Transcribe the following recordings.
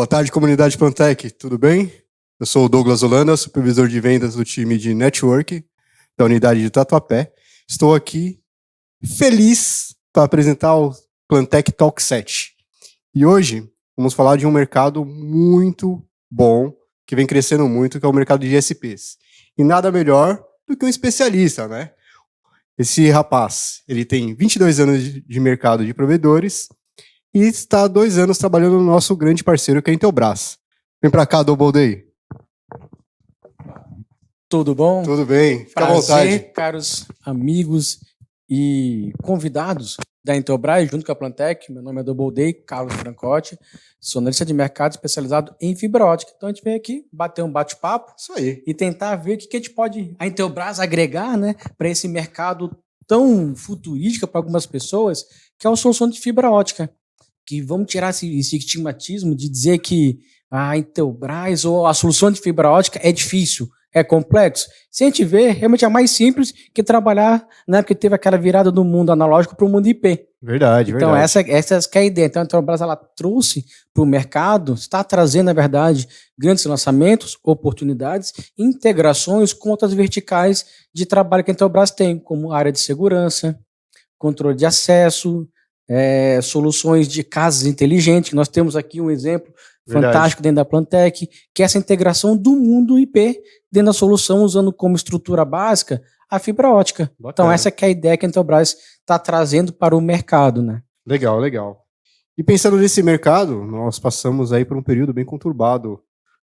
Boa tarde, comunidade Plantec, tudo bem? Eu sou o Douglas Holanda, supervisor de vendas do time de Network da unidade de Tatuapé. Estou aqui feliz para apresentar o Plantec Talk 7. E hoje vamos falar de um mercado muito bom, que vem crescendo muito, que é o mercado de ISPs. E nada melhor do que um especialista, né? Esse rapaz, ele tem 22 anos de mercado de provedores e está há 2 anos trabalhando no nosso grande parceiro, que é a Intelbras. Vem para cá, Double Day. Tudo bom? Tudo bem, fica à Prazer, vontade. caros amigos e convidados da Intelbras, junto com a Plantec. Meu nome é Double Day, Carlos Francotti, sou analista de mercado especializado em fibra ótica. Então a gente vem aqui bater um bate-papo. Isso aí. E tentar ver o que a gente pode, a Intelbras, agregar, né, para esse mercado tão futurístico para algumas pessoas, que é a solução de fibra ótica. Que vamos tirar esse estigmatismo de dizer que a Intelbras ou a solução de fibra ótica é difícil, é complexo. Se a gente ver, realmente é mais simples que trabalhar na época que teve aquela virada do mundo analógico para o mundo IP. Verdade, Então, verdade. essa que é a ideia. Então, a Intelbras, ela trouxe para o mercado, está trazendo, na verdade, grandes lançamentos, oportunidades, integrações com outras verticais de trabalho que a Intelbras tem, como área de segurança, controle de acesso, soluções de casas inteligentes. Nós temos aqui um exemplo fantástico dentro da Plantec, que é essa integração do mundo IP dentro da solução, usando como estrutura básica a fibra ótica. Bacana. Então, essa que é a ideia que a Intelbras está trazendo para o mercado, né? Legal, legal. E pensando nesse mercado, nós passamos aí por um período bem conturbado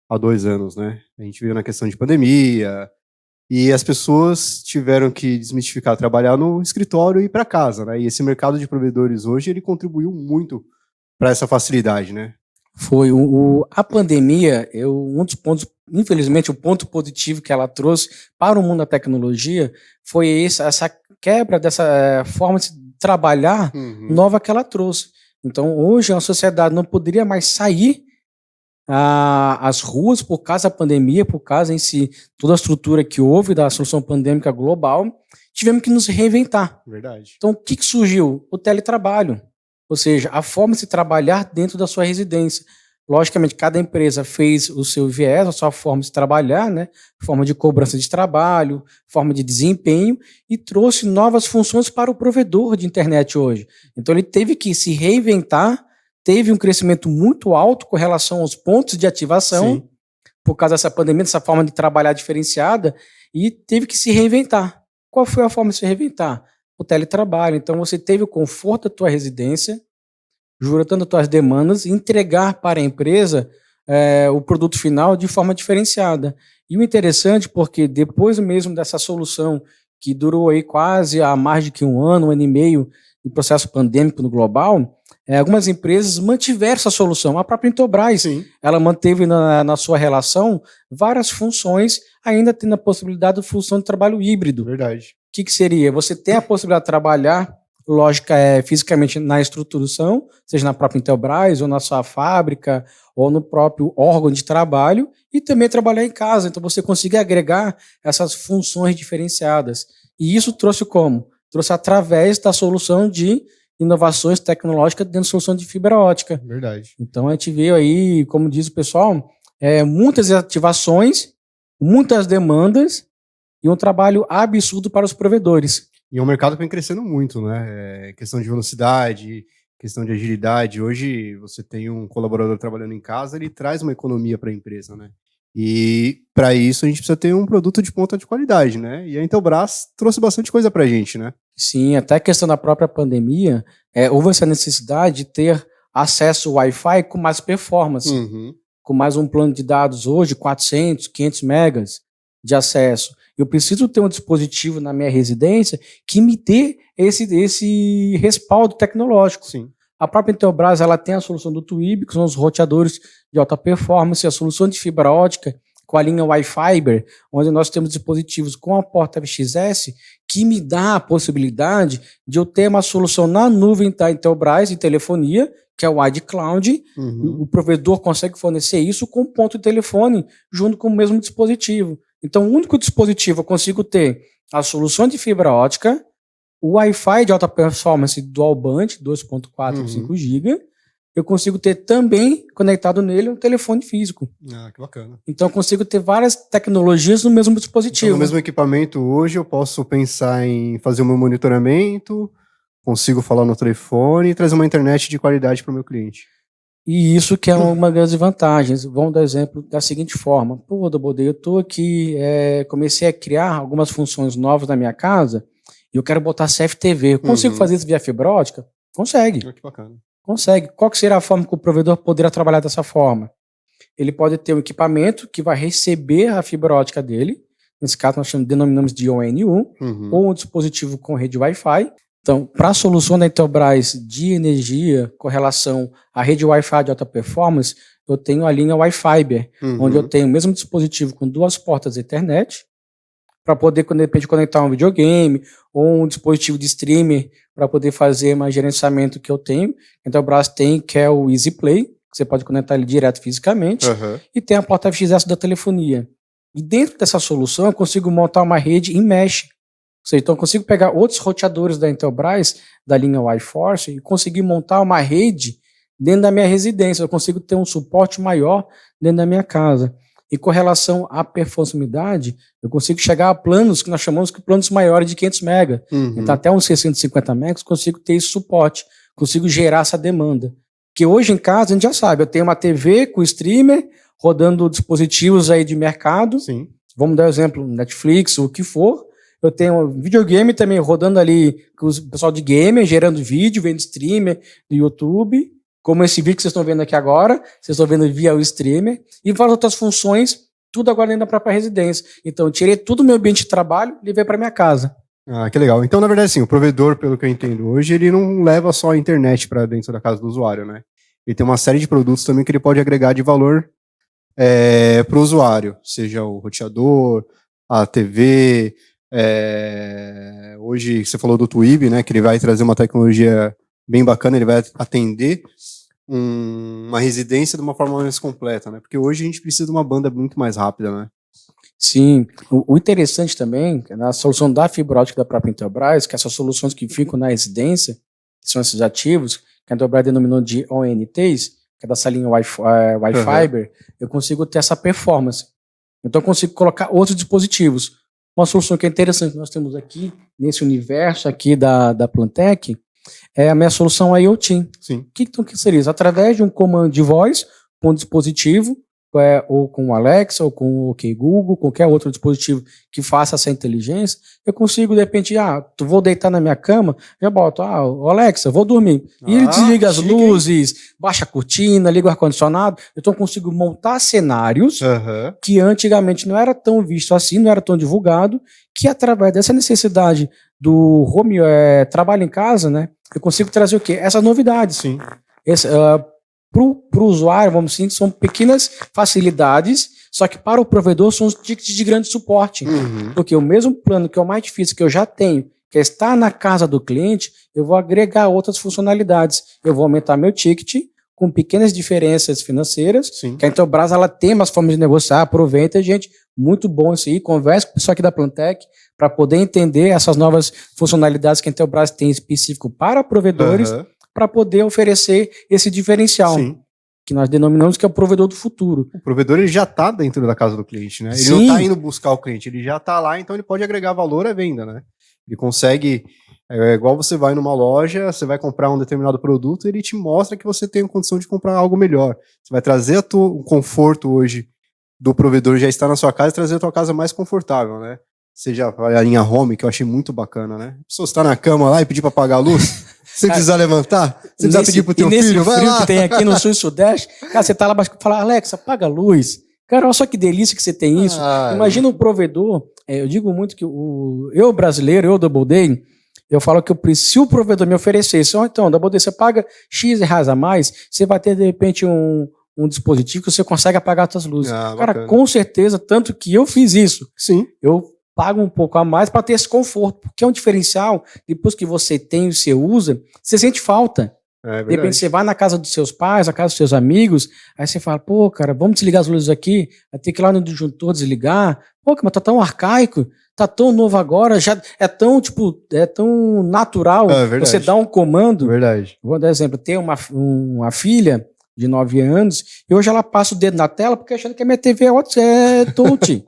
há 2 anos, né? A gente veio na questão de pandemia e as pessoas tiveram que desmistificar trabalhar no escritório e ir para casa, né? E esse mercado de provedores hoje, ele contribuiu muito para essa facilidade, né? Foi a pandemia, um dos pontos, infelizmente, o ponto positivo que ela trouxe para o mundo da tecnologia foi essa quebra dessa forma de trabalhar nova que ela trouxe. Então, hoje, a sociedade não poderia mais sair às ruas por causa da pandemia, por causa em si, toda a estrutura que houve da solução pandêmica global, tivemos que nos reinventar. Verdade. Então, o que surgiu? O teletrabalho. Ou seja, a forma de se trabalhar dentro da sua residência. Logicamente, cada empresa fez o seu viés, a sua forma de trabalhar, né? Forma de cobrança de trabalho, forma de desempenho, e trouxe novas funções para o provedor de internet hoje. Então, ele teve que se reinventar, teve um crescimento muito alto com relação aos pontos de ativação, Sim. por causa dessa pandemia, dessa forma de trabalhar diferenciada, e teve que se reinventar. Qual foi a forma de se reinventar? O teletrabalho. Então, você teve o conforto da tua residência, juntando as tuas demandas, e entregar para a empresa o produto final de forma diferenciada. E o interessante, porque depois mesmo dessa solução, que durou aí quase há mais de 1 ano, 1 ano e meio, de processo pandêmico no global, algumas empresas mantiveram essa solução. A própria Intelbras, Sim. ela manteve na sua relação várias funções, ainda tendo a possibilidade de função de trabalho híbrido. Verdade. O que seria? Você tem a possibilidade de trabalhar, lógica, fisicamente na estruturação, seja na própria Intelbras, ou na sua fábrica, ou no próprio órgão de trabalho, e também trabalhar em casa. Então você consegue agregar essas funções diferenciadas. E isso trouxe como? Trouxe através da solução de inovações tecnológicas dentro da solução de fibra ótica. Verdade. Então a gente veio aí, como diz o pessoal, muitas ativações, muitas demandas, e um trabalho absurdo para os provedores. E é um mercado que vem crescendo muito, né? Questão de velocidade, questão de agilidade. Hoje você tem um colaborador trabalhando em casa, ele traz uma economia para a empresa, né? E para isso a gente precisa ter um produto de ponta de qualidade, né? E a Intelbras trouxe bastante coisa para a gente, né? Sim, até a questão da própria pandemia, houve essa necessidade de ter acesso ao Wi-Fi com mais performance, com mais um plano de dados hoje, 400, 500 megas de acesso. Eu preciso ter um dispositivo na minha residência que me dê esse respaldo tecnológico. Sim. A própria Intelbras, ela tem a solução do Twib, que são os roteadores de alta performance, a solução de fibra ótica com a linha Wi-Fi, onde nós temos dispositivos com a porta VXS, que me dá a possibilidade de eu ter uma solução na nuvem da Intelbras de telefonia, que é o Wide Cloud. O provedor consegue fornecer isso com ponto de telefone junto com o mesmo dispositivo. Então, o único dispositivo eu consigo ter a solução de fibra ótica, o Wi-Fi de alta performance dual band, 2.4, 5 GB, eu consigo ter também conectado nele um telefone físico. Ah, que bacana. Então eu consigo ter várias tecnologias no mesmo dispositivo. Então, no mesmo equipamento hoje eu posso pensar em fazer o meu monitoramento, consigo falar no telefone e trazer uma internet de qualidade para o meu cliente. E isso que é uma das vantagens. Vamos dar exemplo da seguinte forma. Pô, Double, eu estou aqui, comecei a criar algumas funções novas na minha casa e eu quero botar CFTV. Eu consigo fazer isso via fibra ótica? Consegue. Que bacana. Consegue. Qual que será a forma que o provedor poderá trabalhar dessa forma? Ele pode ter um equipamento que vai receber a fibra ótica dele. Nesse caso, nós denominamos de ONU, ou um dispositivo com rede Wi-Fi. Então, para a solução da Intelbras de energia com relação à rede Wi-Fi de alta performance, eu tenho a linha Wi-Fiber, onde eu tenho o mesmo dispositivo com 2 portas Ethernet, para poder, de repente, conectar um videogame ou um dispositivo de streamer para poder fazer mais gerenciamento que eu tenho. A Intelbras tem, que é o EasyPlay, que você pode conectar ele direto fisicamente, e tem a porta XS da telefonia. E dentro dessa solução, eu consigo montar uma rede em mesh. Ou seja, então eu consigo pegar outros roteadores da Intelbras, da linha Wi-Force, e conseguir montar uma rede dentro da minha residência. Eu consigo ter um suporte maior dentro da minha casa. E com relação à performance, eu consigo chegar a planos que nós chamamos de planos maiores de 500 MB. Então até uns 650 MB, consigo ter esse suporte, consigo gerar essa demanda. Que hoje em casa a gente já sabe, eu tenho uma TV com streamer, rodando dispositivos aí de mercado. Sim. Vamos dar um exemplo, Netflix, o que for. Eu tenho um videogame também rodando ali com o pessoal de gamer, gerando vídeo, vendo streamer do YouTube. Como esse vídeo que vocês estão vendo aqui agora, vocês estão vendo via o streamer, e várias outras funções, tudo agora dentro da própria residência. Então, eu tirei tudo do meu ambiente de trabalho e levei para minha casa. Ah, que legal. Então, na verdade, sim, o provedor, pelo que eu entendo hoje, ele não leva só a internet para dentro da casa do usuário, né? Ele tem uma série de produtos também que ele pode agregar de valor para o usuário, seja o roteador, a TV. Hoje, você falou do Twib, né? Que ele vai trazer uma tecnologia bem bacana, ele vai atender uma residência de uma forma mais completa, né? Porque hoje a gente precisa de uma banda muito mais rápida, né? Sim. O interessante também, na solução da fibra ótica da própria Intelbras, que essas soluções que ficam na residência, que são esses ativos, que a Intelbras denominou de ONTs, que é dessa linha Wi-Fiber, eu consigo ter essa performance. Então eu consigo colocar outros dispositivos. Uma solução que é interessante que nós temos aqui, nesse universo aqui da Plantec, é a minha solução IoT. Sim. O que seria isso? Através de um comando de voz com um dispositivo, ou com o Alexa, ou com o OK Google, qualquer outro dispositivo que faça essa inteligência, eu consigo, de repente, vou deitar na minha cama, já boto, Alexa, vou dormir. E ele desliga as luzes, baixa a cortina, liga o ar-condicionado. Então eu consigo montar cenários que antigamente não era tão visto assim, não era tão divulgado, que através dessa necessidade do trabalho em casa, né, eu consigo trazer o quê? Essas novidades. Sim. Para o usuário, vamos dizer, são pequenas facilidades, só que para o provedor são os tickets de grande suporte. Porque o mesmo plano que é o mais difícil que eu já tenho, que é estar na casa do cliente, eu vou agregar outras funcionalidades. Eu vou aumentar meu ticket com pequenas diferenças financeiras, que a Intelbras ela tem umas formas de negociar, aproveita, gente, muito bom isso aí, converse com o pessoal aqui da Plantec para poder entender essas novas funcionalidades que a Intelbras tem específico para provedores, para poder oferecer esse diferencial, que nós denominamos que é o provedor do futuro. O provedor ele já está dentro da casa do cliente, né? Ele não está indo buscar o cliente, ele já está lá, então ele pode agregar valor à venda, né? Ele consegue, igual você vai numa loja, você vai comprar um determinado produto, ele te mostra que você tem condição de comprar algo melhor. Você vai trazer o conforto hoje do provedor já estar na sua casa e trazer a tua casa mais confortável, né? Seja a linha Home, que eu achei muito bacana, né? A pessoa está na cama lá e pedir para apagar a luz, você precisar levantar, você precisar pedir pro teu filho, vai lá. Que tem aqui no Sul e Sudeste, cara, você tá lá e fala, Alexa, apaga a luz. Cara, olha só que delícia que você tem isso. Imagina o provedor, eu digo muito que eu brasileiro, eu Double Day, eu falo que se o provedor me oferecesse, então, Double Day, você paga X reais a mais, você vai ter, de repente, um dispositivo que você consegue apagar as suas luzes. Cara, bacana. Com certeza, tanto que eu fiz isso. Sim. Eu paga um pouco a mais para ter esse conforto, porque é um diferencial, depois que você tem e você usa, você sente falta. De repente você vai na casa dos seus pais, na casa dos seus amigos, aí você fala, pô, cara, vamos desligar as luzes aqui, vai ter que ir lá no disjuntor desligar, pô, mas tá tão arcaico, tá tão novo agora, já é tão, tipo, é tão natural você dar um comando. Verdade. Vou dar exemplo, tenho uma filha de 9 anos e hoje ela passa o dedo na tela porque achando que a minha TV é touch.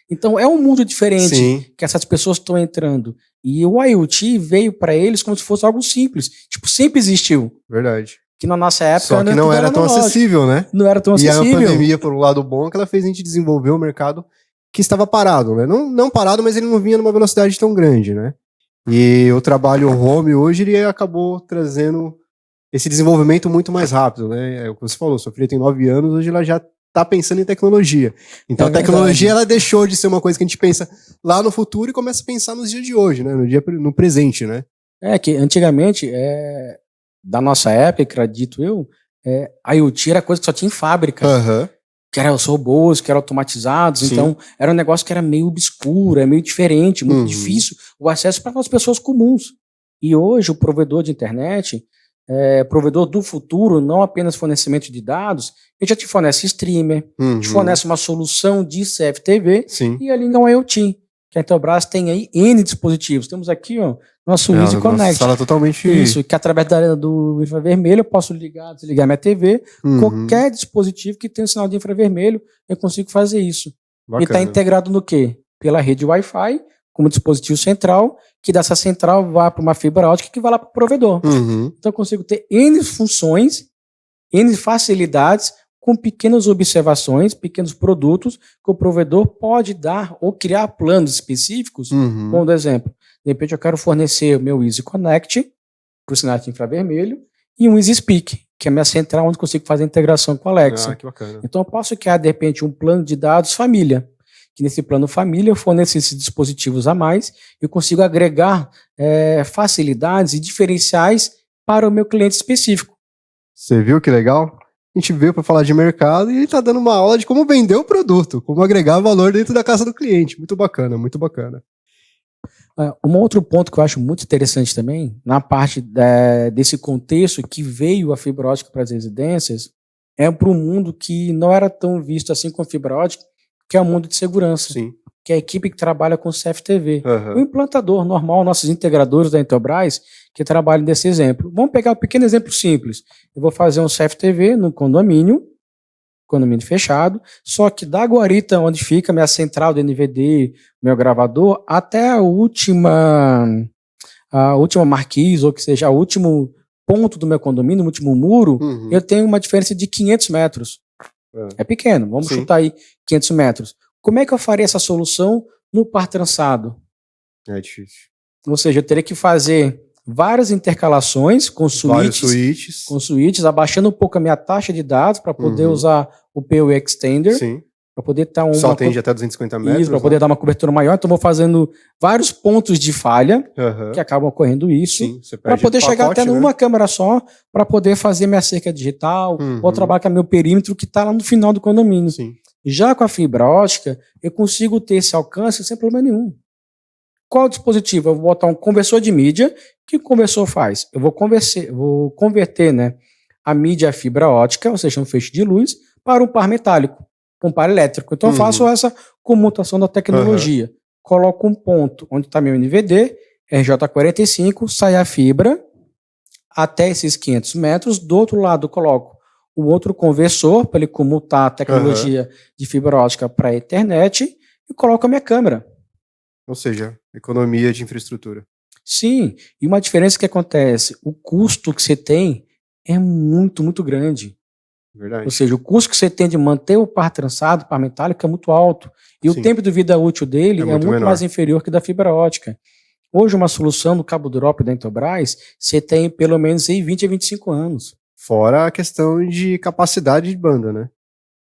Então é um mundo diferente. Sim. Que essas pessoas estão entrando. E o IoT veio para eles como se fosse algo simples. Tipo, sempre existiu. Verdade. Que na nossa época... Só que não era tão acessível, né? Não era tão acessível. E a pandemia, por um lado bom, que ela fez a gente desenvolver um mercado que estava parado, né? Não parado, mas ele não vinha numa velocidade tão grande, né? E o trabalho home hoje, ele acabou trazendo esse desenvolvimento muito mais rápido, né? É o que você falou, sua filha tem 9 anos, hoje ela já tá pensando em tecnologia. Então a tecnologia, ela deixou de ser uma coisa que a gente pensa lá no futuro e começa a pensar nos dias de hoje, né? No presente, né? É que antigamente, da nossa época, acredito eu, IoT era coisa que só tinha em fábrica. Que eram os robôs, que eram automatizados. Sim. Então era um negócio que era meio obscuro, é meio diferente, muito difícil o acesso para as pessoas comuns. E hoje o provedor de internet, provedor do futuro, não apenas fornecimento de dados, ele já te fornece streamer, te fornece uma solução de CFTV. Sim. E a linha IoT, que a Intelbras tem aí N dispositivos. Temos aqui, ó, nosso Easy Connect. Sala totalmente... Isso, que através do infravermelho eu posso ligar, desligar minha TV. Qualquer dispositivo que tenha um sinal de infravermelho, eu consigo fazer isso. Bacana. E está integrado no quê? Pela rede Wi-Fi, como dispositivo central, que dessa central vai para uma fibra ótica que vai lá para o provedor. Então eu consigo ter N funções, N facilidades, com pequenas observações, pequenos produtos que o provedor pode dar ou criar planos específicos. Como, por exemplo, de repente eu quero fornecer o meu Easy Connect para o sinal de infravermelho e um Easy Speak, que é a minha central onde eu consigo fazer a integração com a Alexa. Que bacana. Então eu posso criar, de repente, um plano de dados família, que nesse plano família eu forneço esses dispositivos a mais, eu consigo agregar facilidades e diferenciais para o meu cliente específico. Você viu que legal? A gente veio para falar de mercado e ele está dando uma aula de como vender o produto, como agregar valor dentro da casa do cliente. Muito bacana, muito bacana. Um outro ponto que eu acho muito interessante também, na parte desse contexto que veio a fibra ótica para as residências, é para um mundo que não era tão visto assim com fibra ótica, que é o mundo de segurança. Sim. Que é a equipe que trabalha com CFTV. O implantador normal, nossos integradores da Intelbras, que trabalham desse exemplo. Vamos pegar um pequeno exemplo simples. Eu vou fazer um CFTV no condomínio fechado, só que da guarita onde fica minha central do NVD, meu gravador, até a última marquise, ou que seja, o último ponto do meu condomínio, o último muro, eu tenho uma diferença de 500 metros. É pequeno, vamos chutar aí 500 metros. Como é que eu faria essa solução no par trançado? É difícil. Ou seja, eu teria que fazer várias intercalações com suítes, abaixando um pouco a minha taxa de dados para poder usar o PoE Extender. Sim. Para poder estar só atende até 250 metros. Isso, para poder dar uma cobertura maior. Então, vou fazendo vários pontos de falha que acabam ocorrendo isso. Para poder chegar até numa câmera só, para poder fazer minha cerca digital ou trabalhar com meu perímetro que está lá no final do condomínio. Sim. Já com a fibra ótica, eu consigo ter esse alcance sem problema nenhum. Qual dispositivo? Eu vou botar um conversor de mídia. O que o conversor faz? Eu vou converter, né, a mídia fibra ótica, ou seja, um feixe de luz, para um par metálico, um par elétrico. Então eu faço essa comutação da tecnologia. Coloco um ponto onde está meu NVD, RJ45, sai a fibra até esses 500 metros. Do outro lado, coloco o outro conversor para ele comutar a tecnologia de fibra ótica para a internet e coloco a minha câmera. Ou seja, economia de infraestrutura. Sim, e uma diferença que acontece, o custo que você tem é muito, muito grande. Verdade. Ou seja, o custo que você tem de manter o par trançado, par metálico, é muito alto. E o tempo de vida útil dele é muito mais inferior que da fibra ótica. Hoje, uma solução no cabo Drop da Intelbras, você tem pelo menos aí 20 a 25 anos. Fora a questão de capacidade de banda, né?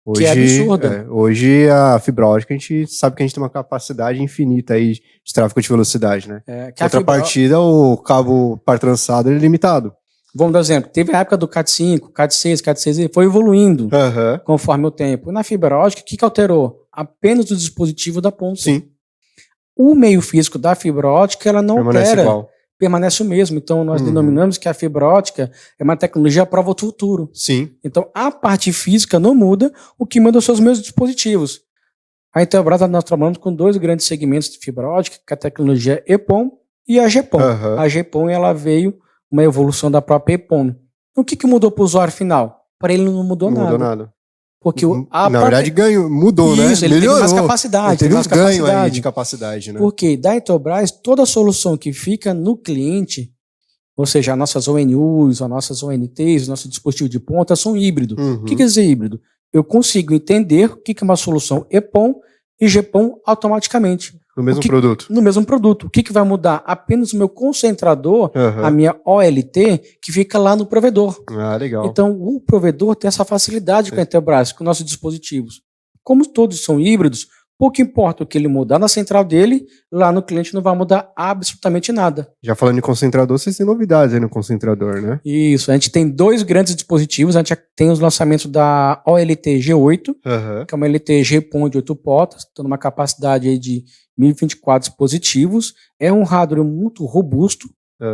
Hoje, que é absurda. Hoje a fibra ótica, a gente sabe que a gente tem uma capacidade infinita aí de tráfego de velocidade, né? Contrapartida, o cabo par trançado é limitado. Vamos dar um exemplo. Teve a época do CAT5, CAT6, CAT6, foi evoluindo conforme o tempo. Na fibra ótica, o que alterou? Apenas o dispositivo da ponta. Sim. O meio físico da fibra ótica, ela não permanece igual. Permanece o mesmo. Então, nós denominamos que a fibra ótica é uma tecnologia à prova do futuro. Sim. Então, a parte física não muda, o que muda são os meus dispositivos. A Intelbras, nós trabalhamos com 2 grandes segmentos de fibra ótica, que é a tecnologia EPON e a GPON. A GPON, ela veio uma evolução da própria EPON. O que mudou para o usuário final? Para ele não mudou nada. Não mudou nada. Porque na verdade, mudou, né? Isso, ele teve mais capacidade. Teve um ganho aí de capacidade, né? Porque da Intelbras, toda solução que fica no cliente, ou seja, as nossas ONUs, as nossas ONTs, o nosso dispositivo de ponta, são híbridos. O que quer dizer híbrido? Eu consigo entender o que é uma solução EPON e GPON automaticamente. No mesmo produto? No mesmo produto. O que vai mudar? Apenas o meu concentrador, a minha OLT, que fica lá no provedor. Ah, legal. Então, o provedor tem essa facilidade com a Intelbras, com nossos dispositivos. Como todos são híbridos, pouco importa o que ele mudar na central dele, lá no cliente não vai mudar absolutamente nada. Já falando em concentrador, vocês têm novidades aí no concentrador, né? Isso, a gente tem 2 grandes dispositivos, a gente tem os lançamentos da OLT G8, que é uma LT GPON de 8 portas, tendo uma capacidade aí de 1024 dispositivos, é um hardware muito robusto.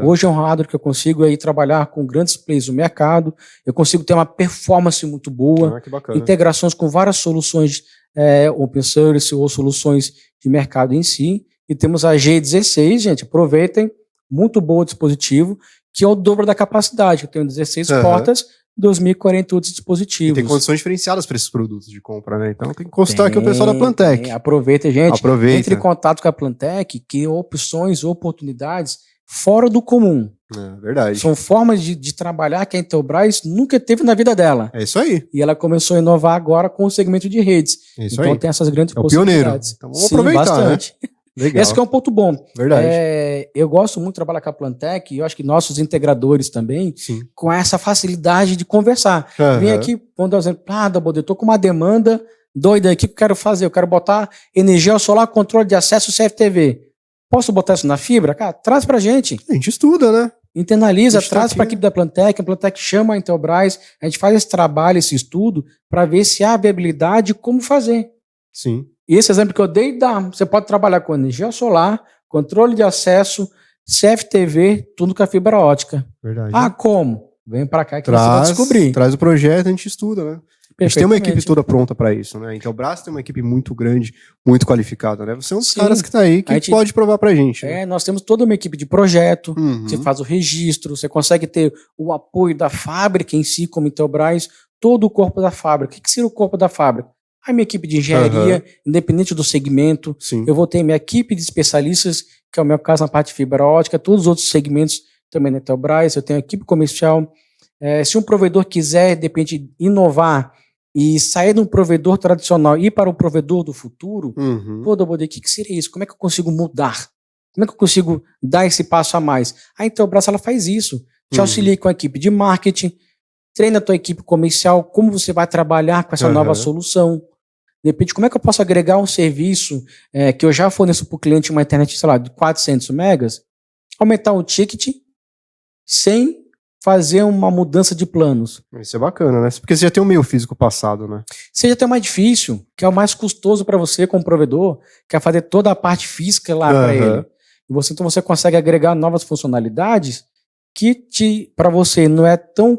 Hoje é um hardware que eu consigo aí trabalhar com grandes players do mercado, eu consigo ter uma performance muito boa, que bacana. Integrações com várias soluções open source ou soluções de mercado em si, e temos a G16, gente, aproveitem, muito bom dispositivo, que é o dobro da capacidade, eu tenho 16 portas, 2048 dispositivos. E tem condições diferenciadas para esses produtos de compra, né? Então tem que consultar aqui o pessoal da Plantec. Aproveita, gente. Entre em contato com a Plantec, que opções, oportunidades fora do comum. Verdade. São formas de trabalhar que a Intelbras nunca teve na vida dela. É isso aí. E ela começou a inovar agora com o segmento de redes. É isso então aí. tem essas grandes possibilidades. Pioneiro. Então vamos aproveitar, bastante. Né? Legal. Esse que é um ponto bom. Verdade. Eu gosto muito de trabalhar com a Plantec, e eu acho que nossos integradores também, com essa facilidade de conversar. Vem aqui, vamos dar um exemplo, eu tô com uma demanda doida aqui que eu quero fazer, eu quero botar energia solar, controle de acesso CFTV. Posso botar isso na fibra? Cara, traz pra gente. A gente estuda, né? Internaliza, traz para a equipe da Plantec, a Plantec chama a Intelbras, a gente faz esse trabalho, esse estudo, para ver se há viabilidade e como fazer. Sim. E esse exemplo que eu dei, você pode trabalhar com energia solar, controle de acesso, CFTV, tudo com a fibra ótica. Verdade. Como? Vem para cá que você vai descobrir. Traz o projeto, a gente estuda, né? A gente tem uma equipe toda pronta para isso, né? Então o Brás tem uma equipe muito grande, muito qualificada, né? Você é um dos caras que tá aí que pode provar pra gente. Né? Nós temos toda uma equipe de projeto, você faz o registro, você consegue ter o apoio da fábrica em si, como Intelbras, todo o corpo da fábrica. O que seria o corpo da fábrica? A minha equipe de engenharia, independente do segmento, eu vou ter minha equipe de especialistas, que é o meu caso na parte de fibra ótica, todos os outros segmentos também na Intelbras, eu tenho a equipe comercial. Se um provedor quiser, de repente, inovar e sair de um provedor tradicional e ir para um provedor do futuro, o que seria isso? Como é que eu consigo mudar? Como é que eu consigo dar esse passo a mais? A Intelbras, ela faz isso. Te auxilia com a equipe de marketing, treina a tua equipe comercial, como você vai trabalhar com essa nova solução. De repente, como é que eu posso agregar um serviço que eu já forneço para o cliente uma internet, sei lá, de 400 megas, aumentar o ticket sem fazer uma mudança de planos. Isso é bacana, né? Porque você já tem um meio físico passado, né? Você já tem o mais difícil, que é o mais custoso para você como provedor, que é fazer toda a parte física lá para ele. E então você consegue agregar novas funcionalidades que para você não é tão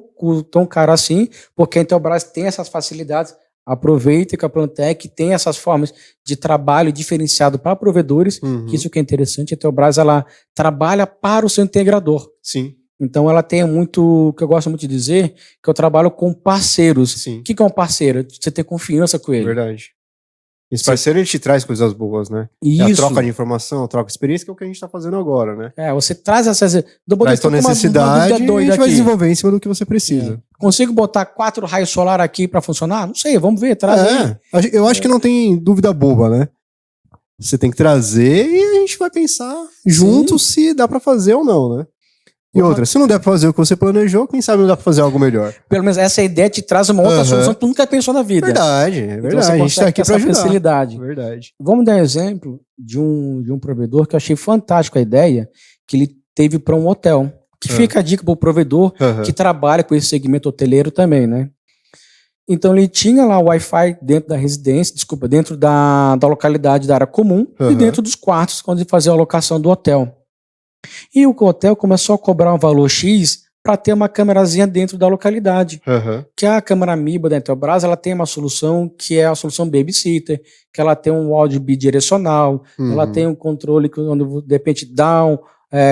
caro assim, porque a Intelbras tem essas facilidades. Aproveita que a Plantec tem essas formas de trabalho diferenciado para provedores, que isso que é interessante. A Intelbras, ela trabalha para o seu integrador. Sim. Então ela tem muito, que eu gosto muito de dizer, que eu trabalho com parceiros. Sim. O que é um parceiro? Você ter confiança com ele. Verdade. Esse parceiro, ele te traz coisas boas, né? Isso. É a troca de informação, a troca de experiência, que é o que a gente tá fazendo agora, né? Você traz essas... Traz tua necessidade e a gente vai desenvolver em cima do que você precisa. Consigo botar 4 raios solar aqui para funcionar? Não sei, vamos ver, traz aí. Eu acho que não tem dúvida boba, né? Você tem que trazer e a gente vai pensar junto se dá para fazer ou não, né? E outra, se não der pra fazer o que você planejou, quem sabe não dá pra fazer algo melhor. Pelo menos essa ideia te traz uma outra solução que tu nunca pensou na vida. Verdade, Então você a gente tá aqui pra ajudar. Facilidade. Verdade. Vamos dar um exemplo de um provedor que eu achei fantástico a ideia, que ele teve para um hotel. Que fica a dica pro provedor que trabalha com esse segmento hoteleiro também, né? Então ele tinha lá o Wi-Fi dentro da residência, dentro da localidade da área comum e dentro dos quartos, quando ele fazia a alocação do hotel. E o hotel começou a cobrar um valor X para ter uma câmerazinha dentro da localidade. Aham. Que a câmera MIBA da Intelbras, ela tem uma solução que é a solução babysitter, que ela tem um áudio bidirecional, ela tem um controle onde de repente dá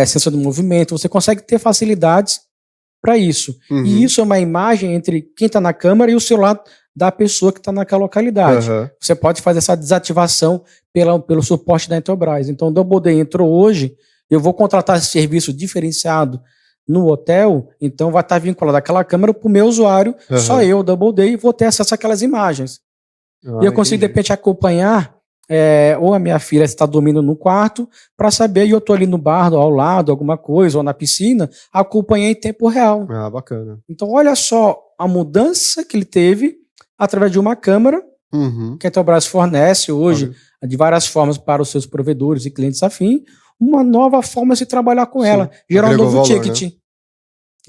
sensor de movimento, você consegue ter facilidades para isso. E isso é uma imagem entre quem está na câmera e o celular da pessoa que está naquela localidade. Você pode fazer essa desativação pelo suporte da Intelbras. Então o Doubleday entrou hoje, eu vou contratar esse serviço diferenciado no hotel, então vai estar vinculado aquela câmera para o meu usuário, só eu, Doubleday, vou ter acesso àquelas imagens. E eu consigo, de repente, acompanhar ou a minha filha está dormindo no quarto, para saber, e eu estou ali no bar, ao lado, alguma coisa, ou na piscina, acompanhar em tempo real. Ah, bacana. Então, olha só a mudança que ele teve através de uma câmera que a Intelbras fornece hoje, de várias formas para os seus provedores e clientes afim, uma nova forma de se trabalhar com ela, gerar um novo ticket. Né?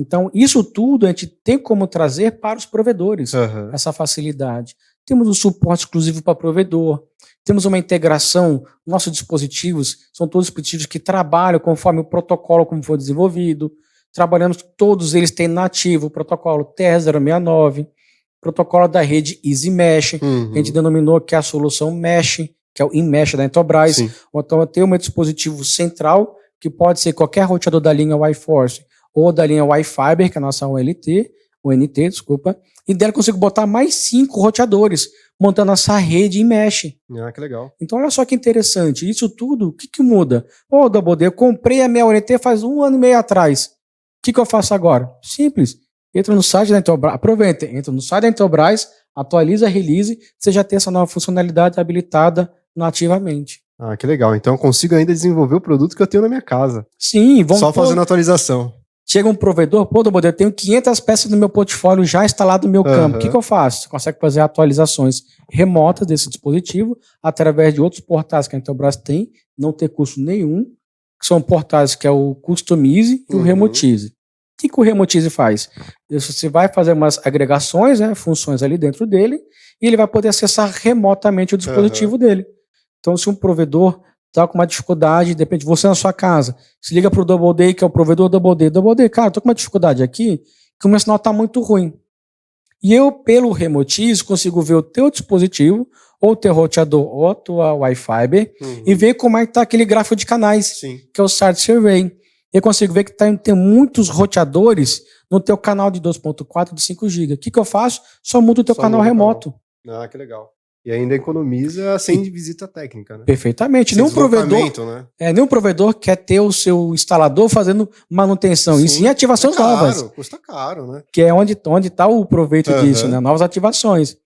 Então, isso tudo a gente tem como trazer para os provedores, essa facilidade. Temos um suporte exclusivo para provedor, temos uma integração, nossos dispositivos são todos dispositivos que trabalham conforme o protocolo como foi desenvolvido, trabalhamos, todos eles têm nativo o protocolo TR-069, protocolo da rede Easy Mesh, que a gente denominou que é a solução Mesh, que é o InMesh da Intelbras. Então tem um dispositivo central, que pode ser qualquer roteador da linha Wi-Force ou da linha Wi-Fiber, que é a nossa ONT, e dela eu consigo botar mais 5 roteadores, montando essa rede em mesh. Ah, que legal. Então olha só que interessante, isso tudo, o que muda? Doubleday, eu comprei a minha ONT faz 1 ano e meio atrás. O que eu faço agora? Simples, entra no site da Intelbras, aproveita, entra no site da Intelbras, atualiza a release, você já tem essa nova funcionalidade habilitada nativamente. Ah, que legal. Então eu consigo ainda desenvolver o produto que eu tenho na minha casa. Sim, só fazendo atualização. Chega um provedor, Doubleday, eu tenho 500 peças no meu portfólio já instalado no meu campo. O que eu faço? Você consegue fazer atualizações remotas desse dispositivo através de outros portais que a Intelbras tem, não ter custo nenhum, que são portais que é o Customize e o Remotize. O que o Remotize faz? Você vai fazer umas agregações, funções ali dentro dele, e ele vai poder acessar remotamente o dispositivo dele. Então, se um provedor está com uma dificuldade, depende de você na sua casa, se liga para o Doubleday, que é o provedor Doubleday, cara, estou com uma dificuldade aqui, que o meu sinal está muito ruim. E eu, pelo Remotize, consigo ver o teu dispositivo, ou o teu roteador, ou a tua Wi-Fi, e ver como é que está aquele gráfico de canais, que é o Site Survey. Eu consigo ver que tem muitos roteadores no teu canal de 2.4 de 5 GB. O que eu faço? Só mudo o teu canal remoto. Ah, que legal. E ainda economiza sem visita técnica, né? Perfeitamente. Nenhum provedor quer ter o seu instalador fazendo manutenção. Isso em ativações novas. Custa caro, né? Que é onde está o proveito disso, né? Novas ativações.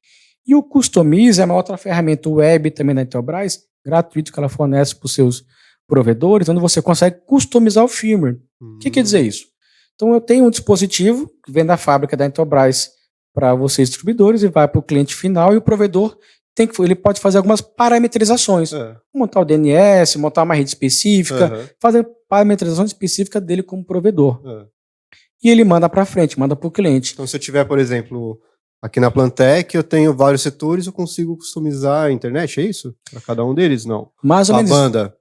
E o Customize é uma outra ferramenta web também da Intelbras, gratuito, que ela fornece para os seus provedores, onde você consegue customizar o firmware. O que quer dizer isso? Então eu tenho um dispositivo que vem da fábrica da Intelbras para vocês distribuidores e vai para o cliente final, e o provedor ele pode fazer algumas parametrizações. Montar o DNS, montar uma rede específica, fazer parametrização específica dele como provedor. E ele manda para frente, manda para o cliente. Então se eu tiver, por exemplo, aqui na Plantec, eu tenho vários setores, eu consigo customizar a internet, é isso? Para cada um deles, não? Mais ou menos. A banda.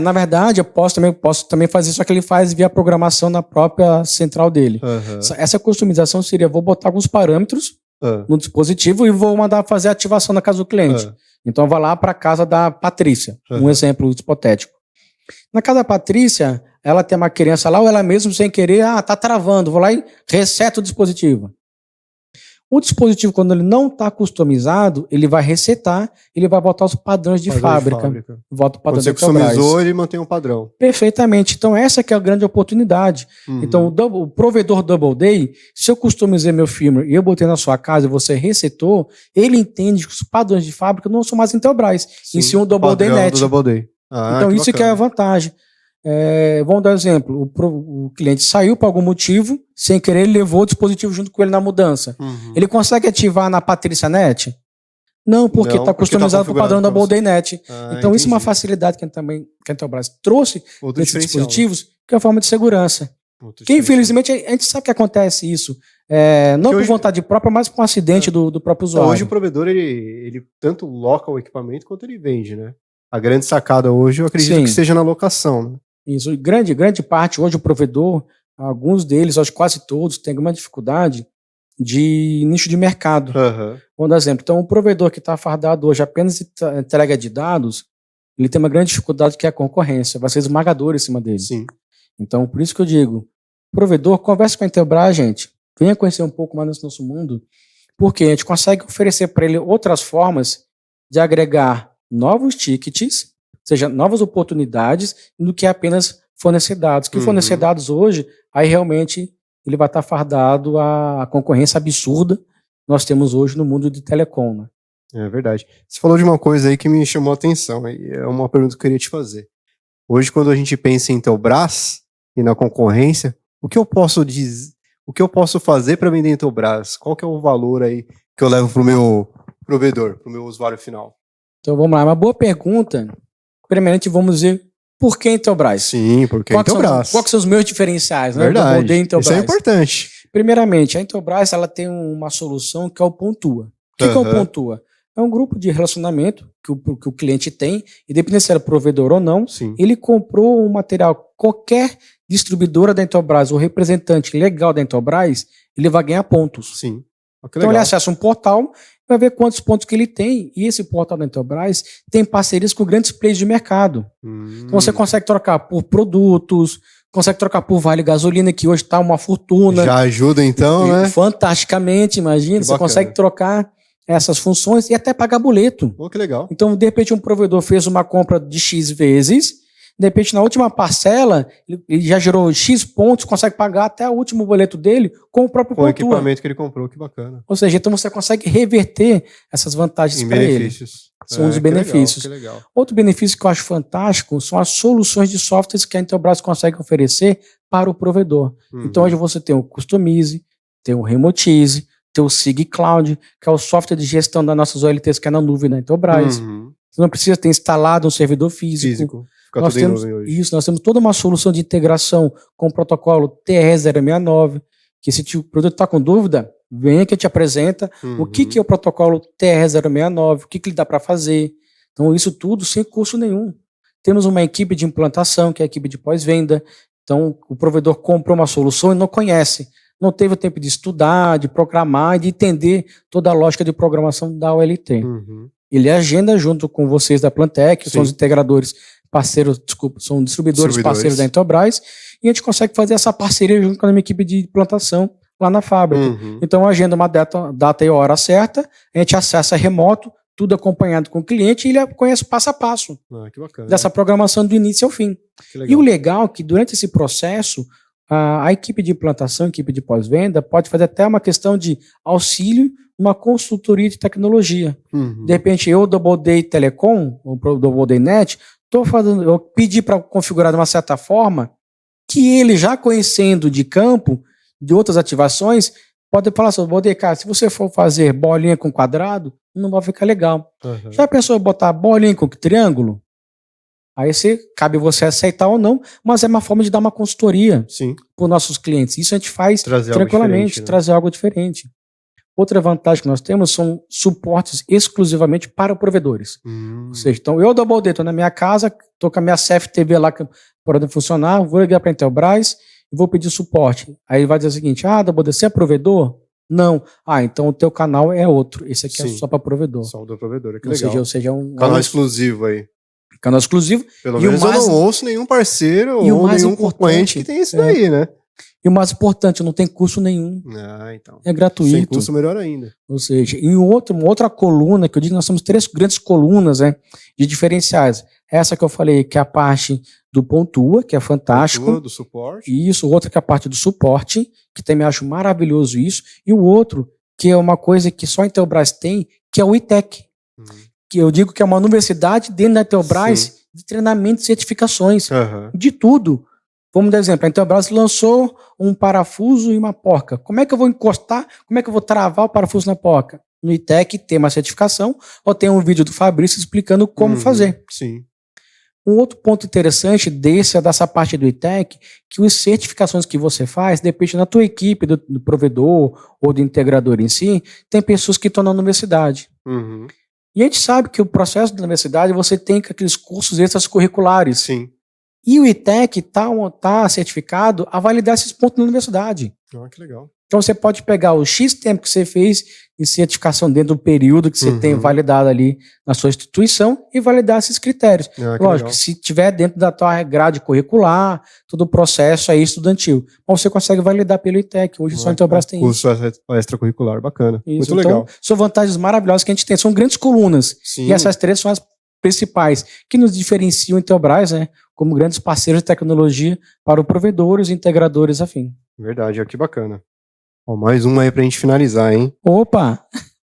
Na verdade, eu posso também fazer, só que ele faz via programação na própria central dele. Essa customização seria, vou botar alguns parâmetros no dispositivo e vou mandar fazer a ativação na casa do cliente. Então, eu vou lá para a casa da Patrícia, um exemplo hipotético. Na casa da Patrícia, ela tem uma criança lá, ou ela mesmo, sem querer, tá travando, vou lá e reseto o dispositivo. O dispositivo, quando ele não está customizado, ele vai resetar, ele vai botar os padrões de fábrica. Volta o padrão. Quando você customizou, ele mantém um padrão. Perfeitamente. Então, essa que é a grande oportunidade. Então, o provedor Doubleday, se eu customizei meu firmware e eu botei na sua casa e você resetou, ele entende que os padrões de fábrica não são mais Intelbras, em si um Doubleday Net. Então, isso que é a vantagem. Vamos dar um exemplo, o cliente saiu por algum motivo, sem querer ele levou o dispositivo junto com ele na mudança. Ele consegue ativar na Patrícia Net? Não, porque está customizado para o padrão da Doubleday Net. Então isso é uma facilidade que a Intelbras trouxe nesses dispositivos, que é a forma de segurança. Que infelizmente a gente sabe que acontece isso, não por vontade própria, mas por um acidente do próprio usuário. Então, hoje o provedor ele tanto loca o equipamento quanto ele vende, né? A grande sacada hoje eu acredito que seja na locação, né? Isso, grande parte hoje o provedor, alguns deles, acho que quase todos, têm alguma dificuldade de nicho de mercado. Vamos dar exemplo. Então, o provedor que está fardado hoje apenas de entrega de dados, ele tem uma grande dificuldade que é a concorrência, vai ser esmagador em cima dele. Sim. Então, por isso que eu digo, provedor, converse com a Intelbras, gente, venha conhecer um pouco mais desse nosso mundo, porque a gente consegue oferecer para ele outras formas de agregar novos tickets, ou seja, novas oportunidades, do que apenas fornecer dados. Que fornecer dados hoje, aí realmente ele vai estar fardado à concorrência absurda que nós temos hoje no mundo de telecom. Né? É verdade. Você falou de uma coisa aí que me chamou a atenção, e é uma pergunta que eu queria te fazer. Hoje, quando a gente pensa em Intelbras e na concorrência, o que eu posso fazer para vender Intelbras? Qual que é o valor aí que eu levo para o meu provedor, para o meu usuário final? Então vamos lá, uma boa pergunta. Primeiramente vamos ver por que Intelbras? Sim, porque Intelbras. Quais são os meus diferenciais? Né? Verdade, isso é importante. Primeiramente, a Intelbras ela tem uma solução que é o Pontua. O que é o Pontua? É um grupo de relacionamento que o cliente tem, independente se era provedor ou não. Sim. Ele comprou um material, qualquer distribuidora da Intelbras ou representante legal da Intelbras, ele vai ganhar pontos. Sim. Então ele acessa um portal, vai ver quantos pontos que ele tem, e esse portal da Intelbras tem parcerias com grandes players de mercado. Então você consegue trocar por produtos, consegue trocar por vale gasolina, que hoje está uma fortuna. Já ajuda então, né? Fantasticamente, imagina, você consegue trocar essas funções e até pagar boleto. Que legal. Então, de repente, um provedor fez uma compra de X vezes, de repente, na última parcela, ele já gerou X pontos, consegue pagar até o último boleto dele com o próprio Pontua. Com o equipamento que ele comprou, que bacana. Ou seja, então você consegue reverter essas vantagens para ele. São os benefícios. Que legal. Outro benefício que eu acho fantástico são as soluções de softwares que a Intelbras consegue oferecer para o provedor. Então, hoje você tem o Customize, tem o Remotize, tem o Sig Cloud, que é o software de gestão das nossas OLTs que é na nuvem da Intelbras. Você não precisa ter instalado um servidor físico. Nós temos toda uma solução de integração com o protocolo TR-069, que se o produto está com dúvida, venha que eu te apresenta o que é o protocolo TR-069, o que ele dá para fazer. Então, isso tudo sem custo nenhum. Temos uma equipe de implantação, que é a equipe de pós-venda. Então, o provedor comprou uma solução e não conhece. Não teve o tempo de estudar, de programar e de entender toda a lógica de programação da OLT. Ele agenda junto com vocês da Plantec, que são os integradores parceiros, são distribuidores parceiros da Intelbras, e a gente consegue fazer essa parceria junto com a minha equipe de implantação lá na fábrica. Então, agenda uma data e hora certa, a gente acessa remoto, tudo acompanhado com o cliente, e ele conhece passo a passo que bacana, dessa programação do início ao fim. E o legal é que durante esse processo, a equipe de implantação, a equipe de pós-venda, pode fazer até uma questão de auxílio, uma consultoria de tecnologia. De repente, eu, Double Day Telecom, ou Double Day Net, eu pedi para configurar de uma certa forma que ele, já conhecendo de campo, de outras ativações, pode falar assim, Double Day, cara, se você for fazer bolinha com quadrado, não vai ficar legal. Já pensou em botar bolinha com triângulo? Aí cabe você aceitar ou não, mas é uma forma de dar uma consultoria para os nossos clientes. Isso a gente faz tranquilamente, trazer algo diferente. Outra vantagem que nós temos são suportes exclusivamente para provedores. Ou seja, então eu Double Day, estou na minha casa, estou com a minha CFTV lá para funcionar, vou ligar para a Intelbras e vou pedir suporte. Aí ele vai dizer o seguinte, Double Day, você é provedor? Não. Então o teu canal é outro. Esse aqui é só para provedor. Só do provedor, que legal. Ou seja, um canal exclusivo aí. Canal exclusivo. Pelo menos eu não ouço nenhum parceiro ou nenhum concorrente que tem isso daí, né? E o mais importante, não tem custo nenhum. Então. É gratuito. Sem custo, melhor ainda. Ou seja, em uma outra coluna, que eu digo, nós temos 3 grandes colunas de diferenciais. Essa que eu falei, que é a parte do Pontua, que é fantástico. Pontua, do suporte. Isso, outra que é a parte do suporte, que também acho maravilhoso isso. E o outro, que é uma coisa que só a Intelbras tem, que é o ITEC. Que eu digo que é uma universidade dentro da Intelbras de treinamento e certificações. De tudo. Vamos dar exemplo, a Intelbras lançou um parafuso e uma porca. Como é que eu vou encostar, como é que eu vou travar o parafuso na porca? No ITEC tem uma certificação, ou tem um vídeo do Fabrício explicando como fazer. Um outro ponto interessante dessa parte do ITEC, que as certificações que você faz, depende da tua equipe, do provedor ou do integrador em si, tem pessoas que estão na universidade. E a gente sabe que o processo da universidade, você tem aqueles cursos extracurriculares. E o ITEC tá certificado a validar esses pontos na universidade. Que legal. Então você pode pegar o X tempo que você fez em certificação dentro do período que você tem validado ali na sua instituição e validar esses critérios. Lógico, se tiver dentro da tua grade curricular, todo o processo aí estudantil, mas você consegue validar pelo ITEC. Hoje só a Intelbras tem isso. Curso extracurricular, bacana. Isso. Muito legal. Então, são vantagens maravilhosas que a gente tem. São grandes colunas. Sim. E essas três são as principais que nos diferenciam a Intelbras, né, como grandes parceiros de tecnologia para os provedores e integradores afim. Verdade, que bacana. Ó, mais uma aí pra gente finalizar, hein? Opa!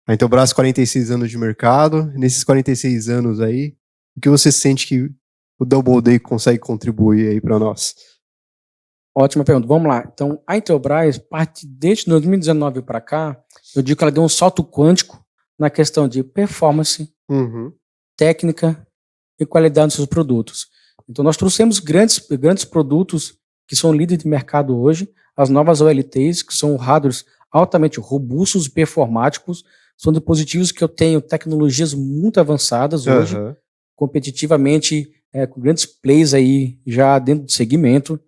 A Intelbras, 46 anos de mercado. Nesses 46 anos aí, o que você sente que o Doubleday consegue contribuir aí para nós? Ótima pergunta. Vamos lá. Então, a Intelbras, desde 2019 para cá, eu digo que ela deu um salto quântico na questão de performance, técnica e qualidade dos seus produtos. Então, nós trouxemos grandes produtos que são líderes de mercado hoje, as novas OLTs, que são hardwares altamente robustos e performáticos, são dispositivos que eu tenho tecnologias muito avançadas hoje, competitivamente, com grandes plays aí já dentro do segmento.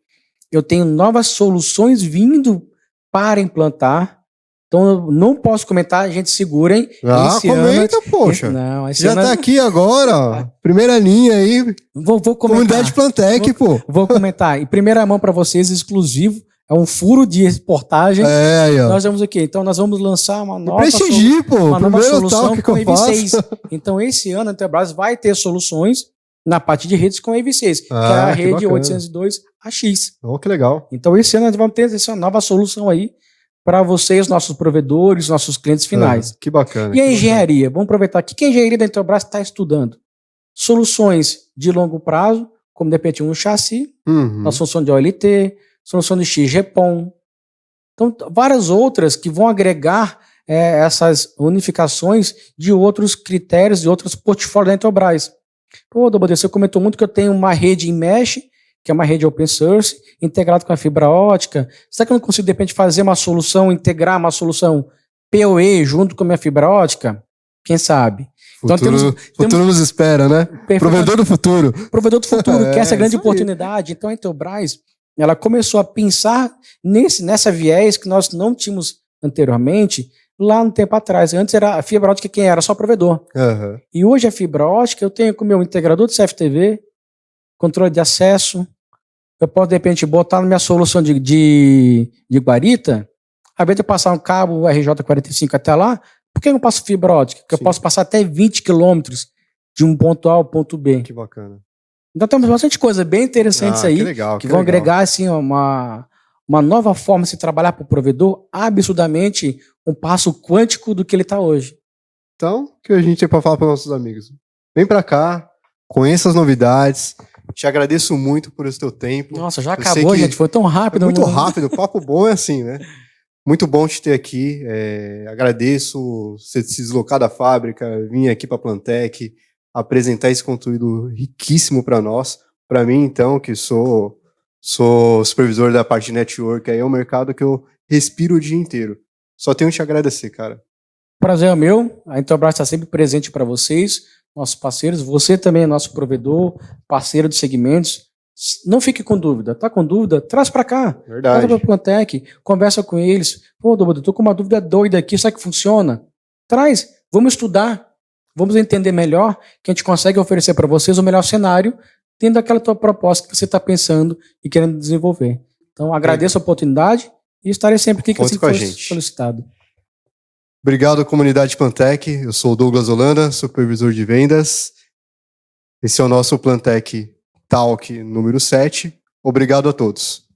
Eu tenho novas soluções vindo para implantar. Então, eu não posso comentar, gente, segurem. Comenta, poxa. Já tá aqui agora, primeira linha aí. Vou comentar. Comunidade Plantec, pô. Vou comentar. Em primeira mão para vocês, exclusivo. É um furo de reportagem. Aí, ó. Nós vamos aqui. Então, nós vamos lançar uma nova solução com EV6. Então, esse ano a Intelbras vai ter soluções na parte de redes com EV6, que é a rede 802AX. Que legal. Então, esse ano nós vamos ter essa nova solução aí para vocês, nossos provedores, nossos clientes finais. Que bacana. E a engenharia? Vamos aproveitar aqui que a engenharia da Intelbras está estudando soluções de longo prazo, como de repente um chassi, uma solução de OLT, solução de XGPON. Então, várias outras que vão agregar essas unificações de outros critérios, de outros portfólios da Intelbras. Pô, Doubleday, você comentou muito que eu tenho uma rede em mesh, que é uma rede open source, integrado com a fibra ótica. Será que eu não consigo, de repente, fazer uma solução, integrar uma solução PoE junto com a minha fibra ótica? Quem sabe? Futuro nos espera, né? Provedor do futuro. Provedor do futuro, que é essa grande oportunidade. Então, a Intelbras, ela começou a pensar nessa viés que nós não tínhamos anteriormente, lá no tempo atrás. Antes era a fibra ótica quem era? Só provedor. E hoje a fibra ótica, eu tenho com o meu integrador de CFTV, controle de acesso, eu posso de repente botar na minha solução de guarita, ao invés de eu passar um cabo RJ45 até lá, por que eu não passo fibra ótica? Porque eu posso passar até 20 quilômetros de um ponto A ao ponto B. Que bacana. Então temos bastante coisa bem interessantes aí, que vão agregar assim, uma nova forma de se trabalhar para o provedor, absurdamente um passo quântico do que ele está hoje. Então, o que a gente tem para falar para os nossos amigos? Vem para cá, conheça as novidades. Te agradeço muito por esse teu tempo. Nossa, já acabou, gente. Foi tão rápido. Muito rápido. Papo bom é assim, né? Muito bom te ter aqui. Agradeço você se deslocar da fábrica, vir aqui para a Plantec, apresentar esse conteúdo riquíssimo para nós. Para mim, então, que sou supervisor da parte de network, aí é um mercado que eu respiro o dia inteiro. Só tenho que te agradecer, cara. Prazer é meu. A Intelbras está sempre presente para vocês, nossos parceiros. Você também é nosso provedor, parceiro de segmentos. Não fique com dúvida. Tá com dúvida? Traz para cá. Verdade. Traz para a Plantec, conversa com eles. Pô, Doubleday, tô com uma dúvida doida aqui, será que funciona? Traz, vamos estudar, vamos entender melhor, que a gente consegue oferecer para vocês o melhor cenário dentro daquela tua proposta que você está pensando e querendo desenvolver. Então, agradeço a oportunidade e estarei sempre aqui que assim for solicitado. Obrigado, comunidade Plantec. Eu sou o Douglas Holanda, supervisor de vendas. Esse é o nosso Plantec Talk número 7. Obrigado a todos.